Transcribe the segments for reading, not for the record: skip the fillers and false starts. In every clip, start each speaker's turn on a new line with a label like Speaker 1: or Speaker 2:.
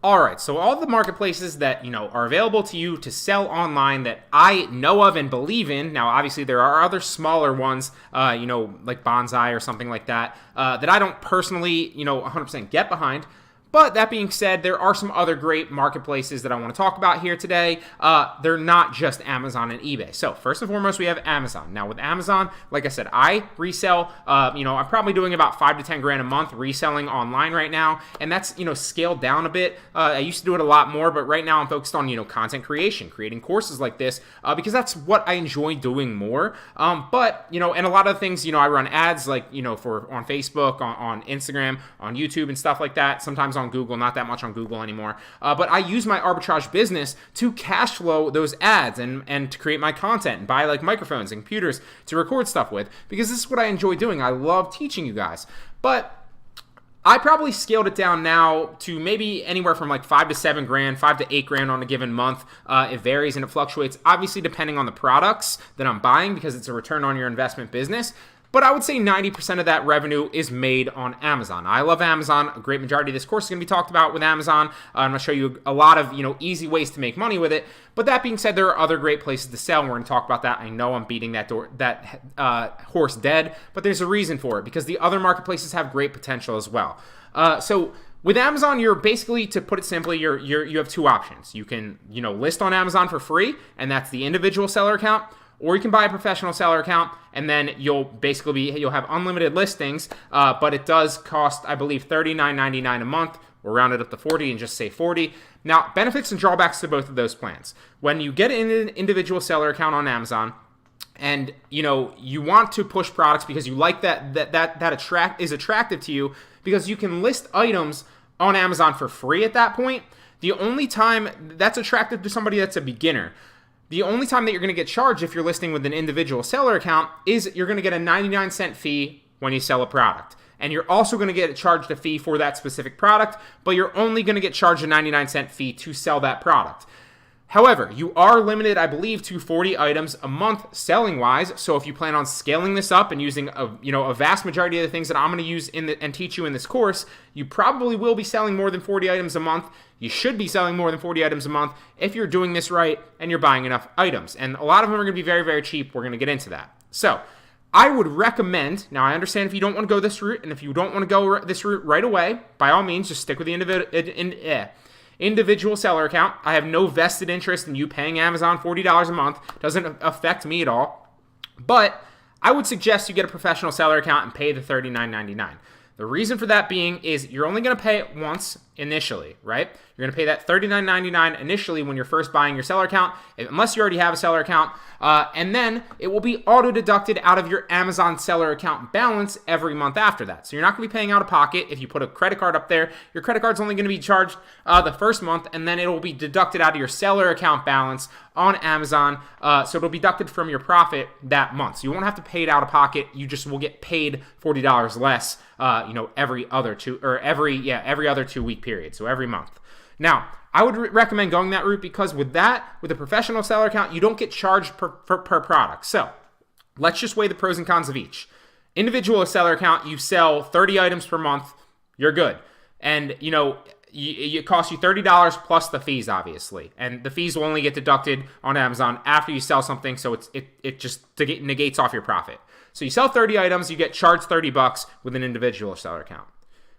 Speaker 1: All right, so all the marketplaces that, are available to you to sell online that I know of and believe in. Now, obviously, there are other smaller ones, like Bonsai or something like that, that I don't personally, 100% get behind. But that being said, there are some other great marketplaces that I want to talk about here today. They're not just Amazon and eBay. So first and foremost, we have Amazon. Now with Amazon, like I said, I resell, I'm probably doing about 5 to 10 grand a month reselling online right now. And that's, scaled down a bit. I used to do it a lot more, but right now I'm focused on, content creation, creating courses like this, because that's what I enjoy doing more. But and a lot of things, I run ads like, for on Facebook, on Instagram, on YouTube and stuff like that. Sometimes on Google, not that much on Google anymore. But I use my arbitrage business to cash flow those ads and to create my content and buy like microphones and computers to record stuff with, because this is what I enjoy doing. I love teaching you guys. But I probably scaled it down now to maybe anywhere from like 5 to 7 grand, 5 to 8 grand on a given month. It varies and it fluctuates, obviously depending on the products that I'm buying, because it's a return on your investment business. But I would say 90% of that revenue is made on Amazon. I love Amazon. A great majority of this course is going to be talked about with Amazon. I'm going to show you a lot of easy ways to make money with it. But that being said, there are other great places to sell, and we're going to talk about that. I know I'm beating that horse dead, but there's a reason for it, because the other marketplaces have great potential as well. So with Amazon, you're basically, to put it simply, you have two options. You can list on Amazon for free, and that's the individual seller account. Or you can buy a professional seller account, and then you'll have unlimited listings, but it does cost, I believe, $39.99 a month. We'll round it up to 40 and just say 40. Now, benefits and drawbacks to both of those plans. When you get an individual seller account on Amazon, and you want to push products because you like that is attractive to you, because you can list items on Amazon for free at that point. The only time that's attractive to somebody that's a beginner. The only time that you're going to get charged if you're listing with an individual seller account is you're going to get a 99-cent fee when you sell a product. And you're also going to get charged a fee for that specific product, but you're only going to get charged a 99-cent fee to sell that product. However, you are limited, I believe, to 40 items a month selling-wise. So if you plan on scaling this up and using a vast majority of the things that I'm going to use and teach you in this course, you probably will be selling more than 40 items a month. You should be selling more than 40 items a month if you're doing this right and you're buying enough items. And a lot of them are going to be very, very cheap. We're going to get into that. So I would recommend, now I understand if you don't want to go this route, and if you don't want to go this route right away, by all means, just stick with the individual seller account. I have no vested interest in you paying Amazon $40 a month. Doesn't affect me at all. But I would suggest you get a professional seller account and pay the $39.99. The reason for that being is you're only going to pay it once initially, right? You're going to pay that $39.99 initially when you're first buying your seller account, unless you already have a seller account, and then it will be auto-deducted out of your Amazon seller account balance every month after that. So you're not going to be paying out of pocket. If you put a credit card up there, your credit card's only going to be charged the first month, and then it will be deducted out of your seller account balance on Amazon, so it'll be deducted from your profit that month. So you won't have to pay it out of pocket. You just will get paid $40 less, every other 2-week period. So every month. Now, I would recommend going that route, because with a professional seller account, you don't get charged per product. So let's just weigh the pros and cons of each. Individual seller account, you sell 30 items per month, you're good. And, it costs you $30 plus the fees, obviously. And the fees will only get deducted on Amazon after you sell something, so it just negates off your profit. So you sell 30 items, you get charged $30 with an individual seller account.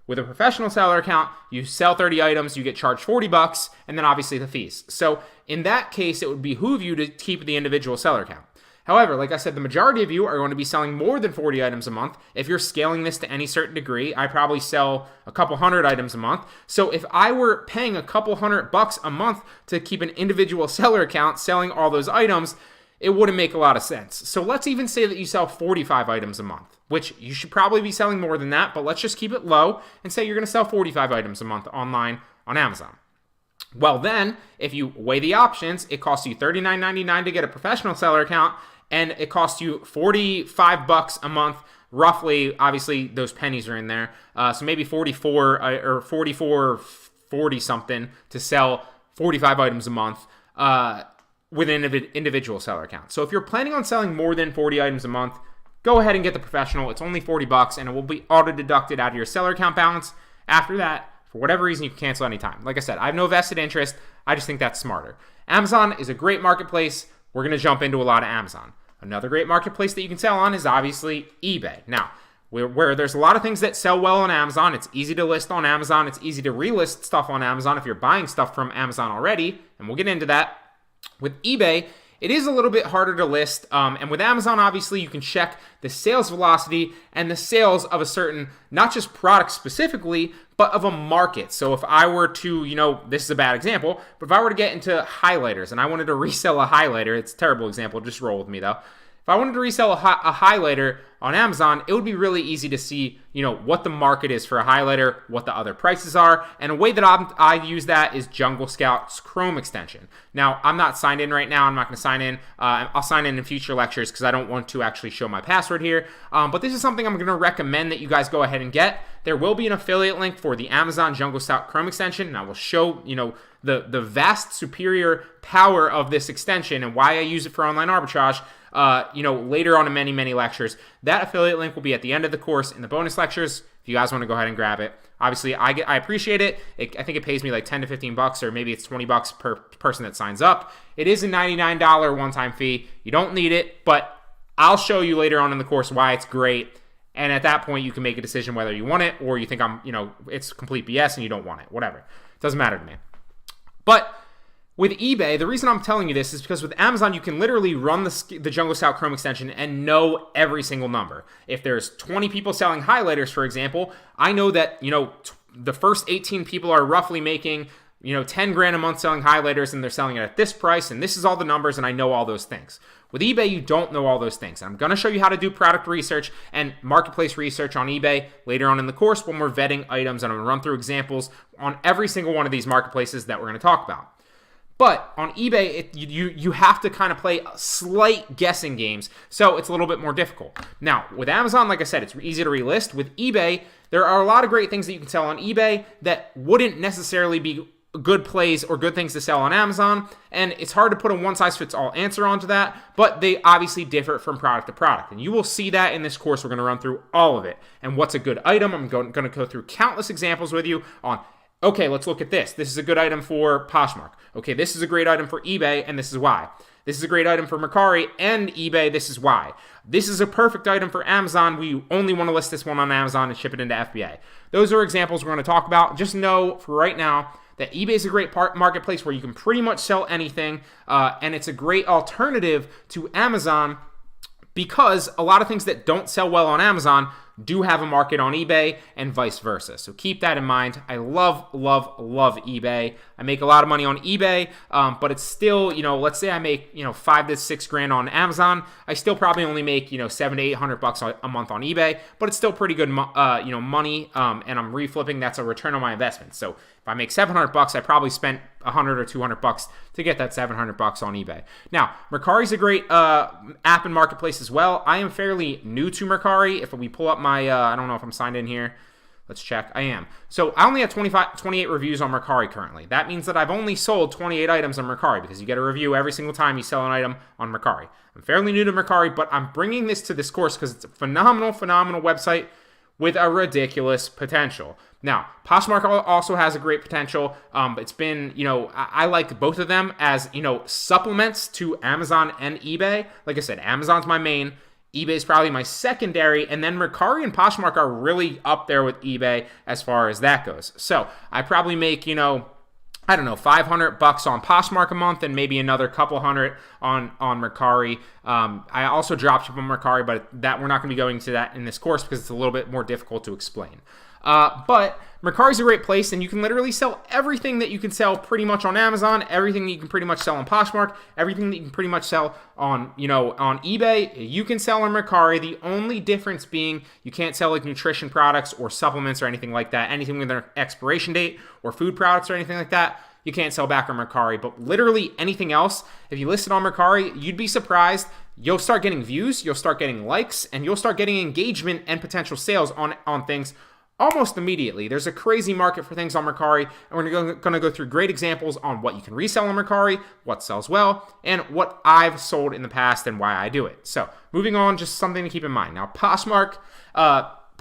Speaker 1: With a professional seller account, you sell 30 items, you get charged $40, and then obviously the fees. So in that case, it would behoove you to keep the individual seller account. However, like I said, the majority of you are going to be selling more than 40 items a month. If you're scaling this to any certain degree, I probably sell a couple hundred items a month. So if I were paying a couple $100 a month to keep an individual seller account selling all those items, it wouldn't make a lot of sense. So let's even say that you sell 45 items a month, which you should probably be selling more than that, but let's just keep it low and say you're going to sell 45 items a month online on Amazon. Well then, if you weigh the options, it costs you $39.99 to get a professional seller account, and it costs you $45 a month, roughly. Obviously, those pennies are in there. So maybe 40 something to sell 45 items a month with an individual seller account. So if you're planning on selling more than 40 items a month, go ahead and get the professional. It's only $40, and it will be auto-deducted out of your seller account balance after that For whatever reason, you can cancel anytime. Like I said, I have no vested interest. I just think that's smarter. Amazon is a great marketplace. We're going to jump into a lot of Amazon. Another great marketplace that you can sell on is obviously eBay. Now, where there's a lot of things that sell well on Amazon, it's easy to list on Amazon. It's easy to relist stuff on Amazon if you're buying stuff from Amazon already, and we'll get into that. With eBay, it is a little bit harder to list, and with Amazon, obviously, you can check the sales velocity and the sales of a certain, not just product specifically, but of a market. So if I were to, this is a bad example, but if I were to get into highlighters and I wanted to resell a highlighter, it's a terrible example, just roll with me though. If I wanted to resell a highlighter on Amazon, it would be really easy to see, what the market is for a highlighter, what the other prices are, and a way that I use that is Jungle Scout's Chrome extension. Now, I'm not signed in right now. I'm not going to sign in. I'll sign in future lectures because I don't want to actually show my password here. But this is something I'm going to recommend that you guys go ahead and get. There will be an affiliate link for the Amazon Jungle Scout Chrome extension, and I will show, the vast superior power of this extension and why I use it for online arbitrage. Later on in many, many lectures. That affiliate link will be at the end of the course in the bonus lectures. If you guys want to go ahead and grab it. Obviously, I appreciate it. I think it pays me like $10 to $15, or maybe it's $20 per person that signs up. It is a $99 one-time fee. You don't need it, but I'll show you later on in the course why it's great. And at that point, you can make a decision whether you want it or you think it's complete BS and you don't want it. Whatever. It doesn't matter to me. But with eBay, the reason I'm telling you this is because with Amazon, you can literally run the Jungle Scout Chrome extension and know every single number. If there's 20 people selling highlighters, for example, I know that, the first 18 people are roughly making, 10 grand a month selling highlighters, and they're selling it at this price, and this is all the numbers, and I know all those things. With eBay, you don't know all those things. I'm going to show you how to do product research and marketplace research on eBay later on in the course when we're vetting items, and I'm going to run through examples on every single one of these marketplaces that we're going to talk about. But on eBay, you have to kind of play slight guessing games, so it's a little bit more difficult. Now, with Amazon, like I said, it's easy to relist. With eBay, there are a lot of great things that you can sell on eBay that wouldn't necessarily be good plays or good things to sell on Amazon, and it's hard to put a one-size-fits-all answer onto that, but they obviously differ from product to product, and you will see that in this course. We're going to run through all of it, and what's a good item. I'm going to go through countless examples with you on, okay, let's look at this. This is a good item for Poshmark. Okay, this is a great item for eBay, and this is why. This is a great item for Mercari and eBay. This is why. This is a perfect item for Amazon. We only want to list this one on Amazon and ship it into FBA. Those are examples we're going to talk about. Just know for right now that eBay is a great marketplace where you can pretty much sell anything, and it's a great alternative to Amazon because a lot of things that don't sell well on Amazon do have a market on eBay and vice versa. So keep that in mind. I love, love, love eBay. I make a lot of money on eBay, but it's still, let's say I make, $5 to $6 grand on Amazon. I still probably only make, $700 to $800 a month on eBay, but it's still pretty good, money. And I'm reflipping. That's a return on my investment. So if I make $700, I probably spent $100 or $200 to get that $700 on eBay. Now, Mercari is a great app and marketplace as well. I am fairly new to Mercari. If we pull up my, I don't know if I'm signed in here. Let's check. I am. So I only have 28 reviews on Mercari currently. That means that I've only sold 28 items on Mercari because you get a review every single time you sell an item on Mercari. I'm fairly new to Mercari, but I'm bringing this to this course because it's a phenomenal, phenomenal website with a ridiculous potential. Now, Poshmark also has a great potential. It's been, I like both of them as, supplements to Amazon and eBay. Like I said, Amazon's my main. eBay's probably my secondary, and then Mercari and Poshmark are really up there with eBay as far as that goes. So I probably make, $500 on Poshmark a month and maybe another couple hundred on Mercari. I also drop ship on Mercari, but that we're not going to be going to that in this course because it's a little bit more difficult to explain. But Mercari is a great place, and you can literally sell everything that you can sell pretty much on Amazon, everything that you can pretty much sell on Poshmark, everything that you can pretty much sell on, on eBay, you can sell on Mercari. The only difference being you can't sell like nutrition products or supplements or anything like that, anything with an expiration date or food products or anything like that. You can't sell back on Mercari, but literally anything else, if you list it on Mercari, you'd be surprised. You'll start getting views, you'll start getting likes, and you'll start getting engagement and potential sales on things almost immediately. There's a crazy market for things on Mercari, and we're going to go through great examples on what you can resell on Mercari, what sells well, and what I've sold in the past and why I do it. So moving on, just something to keep in mind. Now, Poshmark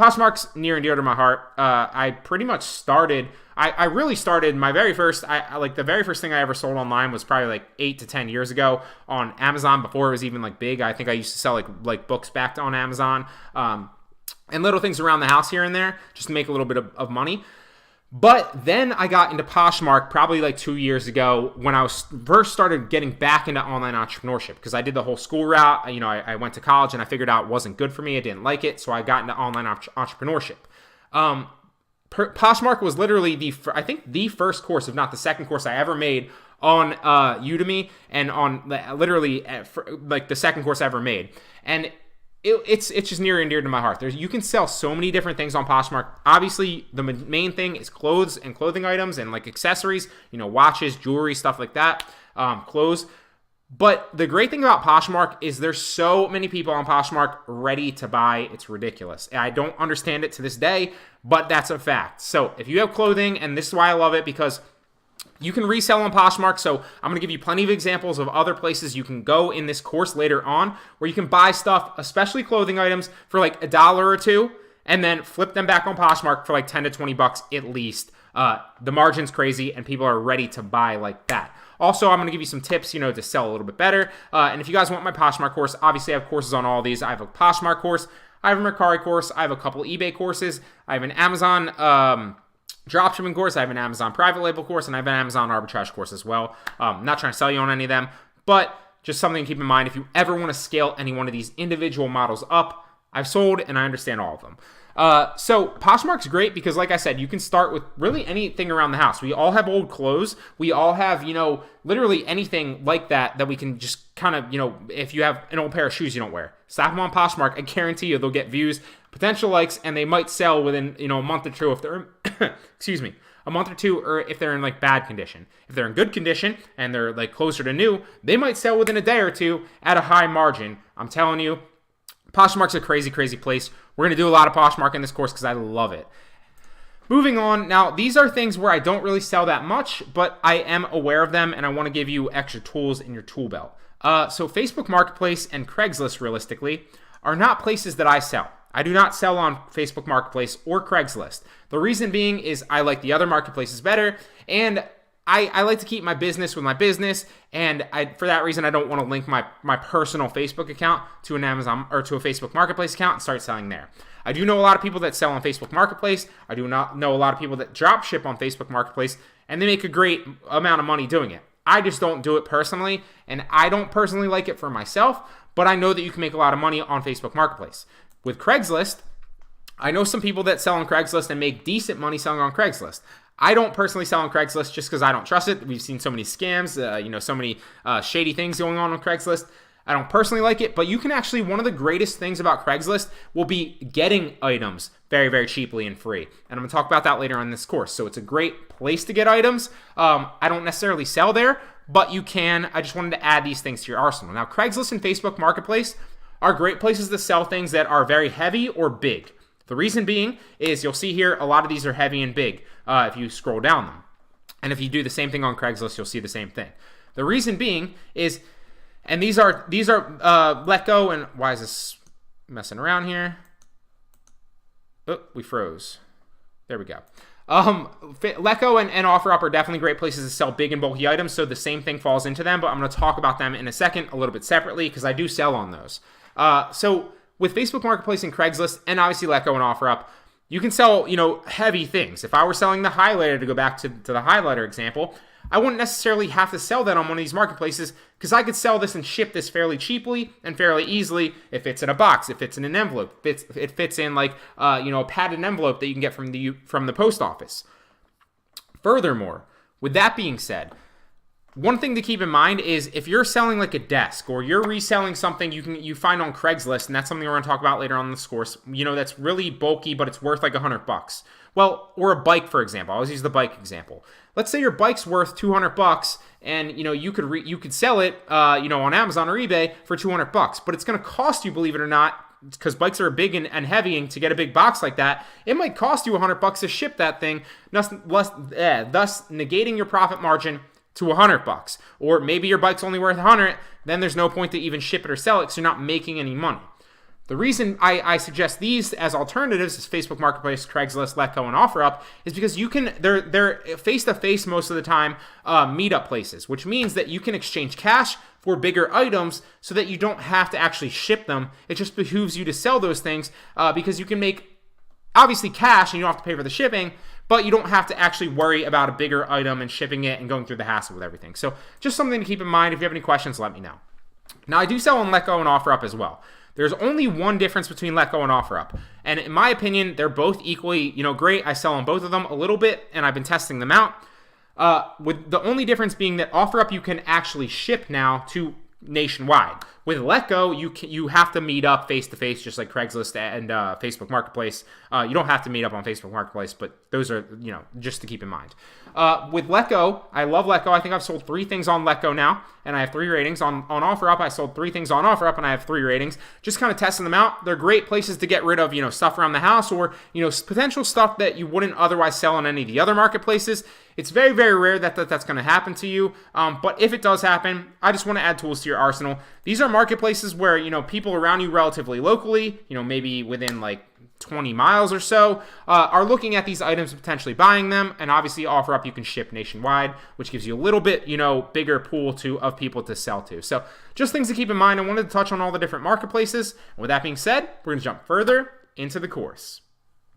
Speaker 1: Poshmark's near and dear to my heart. I pretty much started. I really started my very first. The very first thing I ever sold online was probably like 8 to 10 years ago on Amazon, before it was even like big. I think I used to sell like books back on Amazon, and little things around the house here and there just to make a little bit of money. But then I got into Poshmark probably like 2 years ago when I was first started getting back into online entrepreneurship, because I did the whole school route. I went to college and I figured out it wasn't good for me. I didn't like it. So I got into online entrepreneurship. Poshmark was literally I think the first course, if not the second course I ever made on Udemy, and on literally like the second course I ever made. And it's just near and dear to my heart. You can sell so many different things on Poshmark. Obviously, the main thing is clothes and clothing items and like accessories, watches, jewelry, stuff like that, clothes. But the great thing about Poshmark is there's so many people on Poshmark ready to buy. It's ridiculous. I don't understand it to this day, but that's a fact. So if you have clothing, and this is why I love it, because you can resell on Poshmark. So I'm going to give you plenty of examples of other places you can go in this course later on where you can buy stuff, especially clothing items, for like $1 or $2, and then flip them back on Poshmark for like 10 to 20 bucks at least. The margin's crazy and people are ready to buy like that. Also, I'm going to give you some tips, to sell a little bit better. And if you guys want my Poshmark course, obviously I have courses on all these. I have a Poshmark course, I have a Mercari course, I have a couple eBay courses, I have an Amazon dropshipping course, I have an Amazon private label course, and I have an Amazon arbitrage course as well. I'm not trying to sell you on any of them, but just something to keep in mind if you ever want to scale any one of these individual models up. I've sold and I understand all of them. So Poshmark's great because, like I said, you can start with really anything around the house. We all have old clothes. We all have, literally anything like that we can just kind of, if you have an old pair of shoes you don't wear, slap them on Poshmark. I guarantee you they'll get views, potential likes, and they might sell within, a month or two if they're, a month or two, or if they're in like bad condition. If they're in good condition and they're like closer to new, they might sell within a day or two at a high margin. I'm telling you, Poshmark's a crazy, crazy place. We're going to do a lot of Poshmark in this course because I love it. Moving on. Now, these are things where I don't really sell that much, but I am aware of them and I want to give you extra tools in your tool belt. So Facebook Marketplace and Craigslist, realistically, are not places that I sell. I do not sell on Facebook Marketplace or Craigslist. The reason being is I like the other marketplaces better, and I like to keep my business with my business, and for that reason, I don't want to link my personal Facebook account to an Amazon or to a Facebook Marketplace account and start selling there. I do know a lot of people that sell on Facebook Marketplace. I do not know a lot of people that drop ship on Facebook Marketplace, and they make a great amount of money doing it. I just don't do it personally, and I don't personally like it for myself, but I know that you can make a lot of money on Facebook Marketplace. With Craigslist, I know some people that sell on Craigslist and make decent money selling on Craigslist. I don't personally sell on Craigslist just because I don't trust it. We've seen so many scams, so many shady things going on Craigslist. I don't personally like it, but you can actually, one of the greatest things about Craigslist will be getting items very, very cheaply and free. And I'm going to talk about that later on in this course. So it's a great place to get items. I don't necessarily sell there, but you can. I just wanted to add these things to your arsenal. Now, Craigslist and Facebook Marketplace are great places to sell things that are very heavy or big. The reason being is you'll see here a lot of these are heavy and big if you scroll down them. And if you do the same thing on Craigslist, you'll see the same thing. The reason being is, and these are Let Go, and why is this messing around here? Oh, we froze. There we go. Let Go and OfferUp are definitely great places to sell big and bulky items, so the same thing falls into them, but I'm going to talk about them in a second a little bit separately because I do sell on those. So with Facebook Marketplace and Craigslist, and obviously Let Go and OfferUp, you can sell, heavy things. If I were selling the highlighter, to go back to the highlighter example, I wouldn't necessarily have to sell that on one of these marketplaces because I could sell this and ship this fairly cheaply and fairly easily. It fits in a box, it fits in an envelope, it fits in like a padded envelope that you can get from the post office. Furthermore, with that being said, one thing to keep in mind is if you're selling like a desk or you're reselling something you find on Craigslist, and that's something we're going to talk about later on in this course, that's really bulky, but it's worth like $100. Well, or a bike, for example. I always use the bike example. Let's say your bike's worth $200 and you could sell it on Amazon or eBay for $200, but it's going to cost you, believe it or not, because bikes are big and heavy, and to get a big box like that, it might cost you $100 to ship that thing, thus negating your profit margin to $100. Or maybe your bike's only worth $100, then there's no point to even ship it or sell it because you're not making any money. The reason I suggest these as alternatives is Facebook Marketplace, Craigslist, Letgo, and OfferUp is because they're face-to-face most of the time meetup places, which means that you can exchange cash for bigger items so that you don't have to actually ship them. It just behooves you to sell those things because you can make, obviously, cash and you don't have to pay for the shipping, but you don't have to actually worry about a bigger item and shipping it and going through the hassle with everything. So just something to keep in mind. If you have any questions, let me know. Now, I do sell on Letgo and OfferUp as well. There's only one difference between Letgo and OfferUp. And in my opinion, they're both equally, great. I sell on both of them a little bit, and I've been testing them out. With the only difference being that OfferUp you can actually ship now to nationwide. With Letgo, you have to meet up face to face, just like Craigslist and Facebook Marketplace. You don't have to meet up on Facebook Marketplace, but those are just to keep in mind. With Letgo, I love Letgo. I think I've sold 3 things on Letgo now, and I have 3 ratings. On OfferUp, I sold 3 things on OfferUp, and I have 3 ratings. Just kind of testing them out. They're great places to get rid of stuff around the house or potential stuff that you wouldn't otherwise sell on any of the other marketplaces. It's very, very rare that that's going to happen to you. But if it does happen, I just want to add tools to your arsenal. These are marketplaces where people around you relatively locally, maybe within like 20 miles or so, are looking at these items and potentially buying them. And obviously, OfferUp you can ship nationwide, which gives you a little bit bigger pool of people to sell to. So just things to keep in mind. I wanted to touch on all the different marketplaces. And with that being said, we're going to jump further into the course.